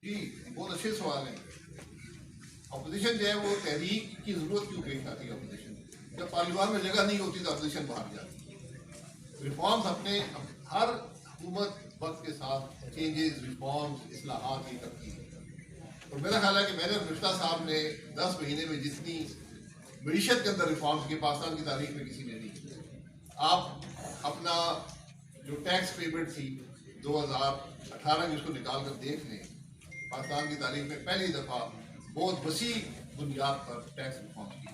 जी बहुत अच्छे सवाल हैं। अपोजिशन जो है वो तहरीक की जरूरत क्यों पेश आती है? अपोजिशन जब पार्लियामान में जगह नहीं होती तो अपोजिशन बाहर जाती है। रिफॉर्म्स अपने हर हुकूमत वक्त के साथ चेंजेस रिफॉर्म्स इस्लाहात ही करती है। और मेरा ख्याल है कि मेरे मिफ्ता साहब ने 10 महीने में जितनी मईशत के अंदर रिफॉर्म्स की पाकिस्तान की तारीख में किसी ने नहीं की। आप अपना जो टैक्स पेमेंट थी 2018 में उसको निकाल कर देख लें, पाकिस्तान की तारीख में पहली दफा बहुत वसी बुनियाद पर टैक्स रिफॉर्म की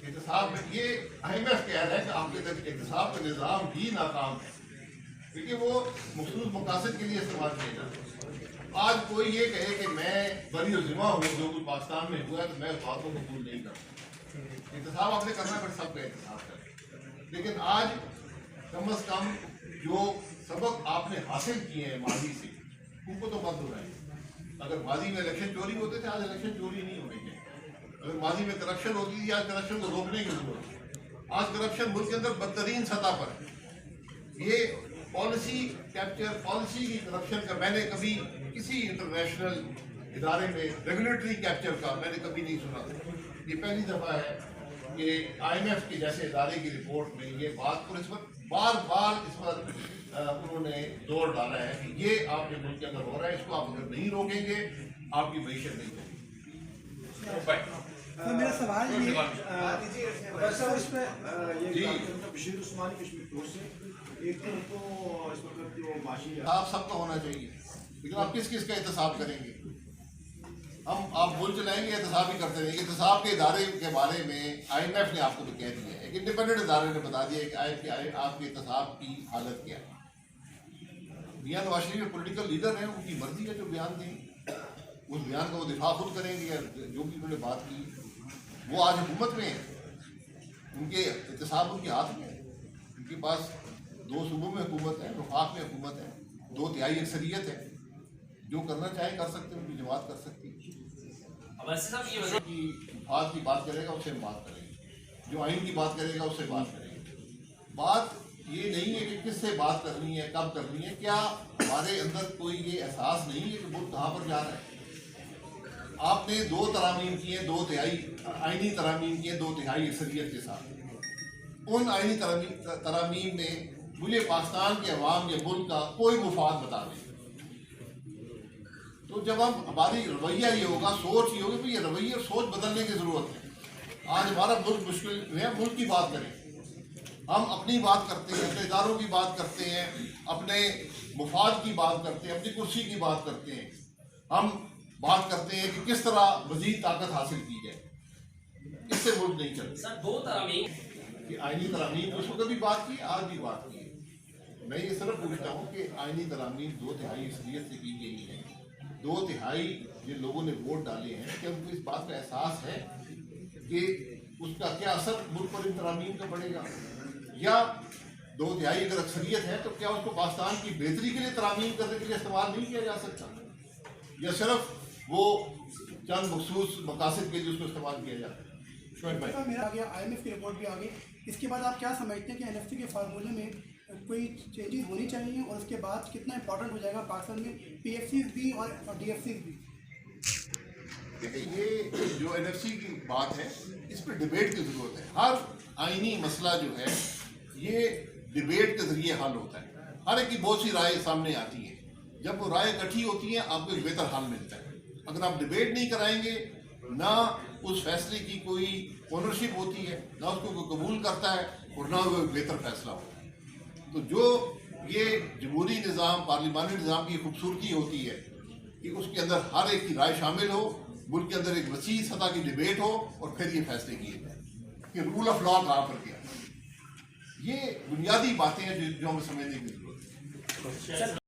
एहतसाब में ये IMF कह रहा है कि आपके तक एहतसाब का निज़ाम भी नाकाम है क्योंकि वो मखसूस मकासद के लिए इस्तेमाल किया जाता है। आज कोई ये कहे कि मैं बरी ज़िम्मा हूँ जो कुछ पाकिस्तान में हुआ है तो मैं उस बात को कबूल नहीं करता। एहतसाब आपने करना फिर सबका एहतसाब करें, लेकिन आज कम अज कम जो सबक आपने हासिल किए हैं माजी से उनको तो बंद हो रहे हैं। अगर माजी में इलेक्शन चोरी होते थे, आज इलेक्शन चोरी नहीं हो रही है। अगर माजी में करप्शन होती थी, आज करप्शन को रोकने की जरूरत है। आज करप्शन मुल्क के अंदर बदतरीन सतह पर है। ये पॉलिसी कैप्चर, पॉलिसी की करप्शन का मैंने कभी किसी इंटरनेशनल इदारे में रेगुलेटरी कैप्चर का मैंने कभी नहीं सुना था। ये पहली दफा है कि IMF के जैसे इदारे की रिपोर्ट में ये बात पर इस पर बार बार इस पर उन्होंने जोर डाला है कि ये आपके मुल्क के अंदर हो रहा है, इसको आप अगर नहीं रोकेंगे आपकी मईशत नहीं होगी। तो मेरा सवाल ये आप सबका होना चाहिए, लेकिन आप किस किस का एहतसाब करेंगे? आप बोल चलाएंगे एहतसाब ही करते रहेंगे। एहतसाब के इदारे के बारे में IMF ने आपको तो कह दिया है, एक इंडिपेंडेंट इदारे ने बता दिया है कि आपके एहतसाब की हालत क्या है। मियां नवाज शरीफ पॉलिटिकल लीडर हैं, उनकी मर्जी है जो बयान दें, उस बयान का वो दिफा खुद करेंगे या जो भी उन्होंने बात की। वो आज हुकूमत में है, उनके एहतसाब उनके हाथ में है। उनके पास 2 सूबों में हुकूमत है, वफाक में हुकूमत है, 2/3 अक्सरियत है। जो करना चाहे कर सकते हैं, उनकी जमात कर सकती है। कि बात की बात करेगा उससे हम बात करेंगे, जो आइन की बात करेगा उससे बात करेंगे। बात ये नहीं है कि किससे बात करनी है, कब करनी है। क्या हमारे अंदर कोई ये एहसास नहीं है कि मुल्क कहाँ पर जा रहा है? आपने 2 तरामीम किए, 2/3 आइनी तरामीम किए 2/3 अक्सरियत के साथ। उन आइनी तरामीम में मुझे पाकिस्तान के अवाम या मुल्क का कोई मुफाद बता दें। तो जब हम हमारी रवैया ये होगा, सोच ये होगी, तो ये रवैया सोच बदलने की ज़रूरत है। आज हमारा मुल्क मुश्किल है, मुल्क की बात करें। हम अपनी बात करते हैं, अपने इदारों की बात करते हैं, अपने मुफाद की बात करते हैं, अपनी कुर्सी की बात करते हैं। हम बात करते हैं कि किस तरह मज़ीद ताकत हासिल की जाए। इससे मुल्क नहीं चलता। सर 2 तरामीम कि आइनी तरामीम उस वक्त भी बात की, आज भी बात की। मैं ये सिर्फ पूछता हूँ कि आइनी तरामीम 2/3 अक्सरियत से की गई है। 2/3 जिन लोगों ने वोट डाले हैं, क्या उनको इस बात का एहसास है कि उसका क्या असर मुल्क पर इन तरामीम का पड़ेगा? या 2/3 अगर अक्सरियत है तो क्या उसको पाकिस्तान की बेहतरी के लिए तरामीम करने के लिए इस्तेमाल नहीं किया जा सकता, या सिर्फ वो चंद मखसूस मकासद के लिए उसको इस्तेमाल किया जाता है? शोएब भाई, मेरा आ गया, IMF की रिपोर्ट भी आ गई। इसके बाद आप क्या समझते हैं कि NFC के फार्मूले में कोई चेंजेस होनी चाहिए, और उसके बाद कितना इंपॉर्टेंट हो जाएगा पाकिस्तान में PFCs भी और DFCs भी? देखिए, ये जो NFC की बात है इस पर डिबेट की ज़रूरत है। हर आइनी मसला जो है ये डिबेट के ज़रिए हल होता है। हर एक की बहुत सी राय सामने आती है, जब वो राय इकट्ठी होती है आपको एक बेहतर हल मिलता है। अगर आप डिबेट नहीं कराएंगे, ना उस फैसले की कोई ओनरशिप होती है, ना उसको कोई कबूल करता है, और ना वो बेहतर फैसला होता है। तो जो ये जमहूरी निज़ाम, पार्लिमानी निज़ाम की खूबसूरती होती है कि उसके अंदर हर एक की राय शामिल हो, मुल्क के अंदर एक वसी सतह की डिबेट हो, और फिर ये फैसले किए जाए कि रूल ऑफ लॉ कहाँ पर गया। ये बुनियादी बातें हैं जो हमें समझने की जरूरत है।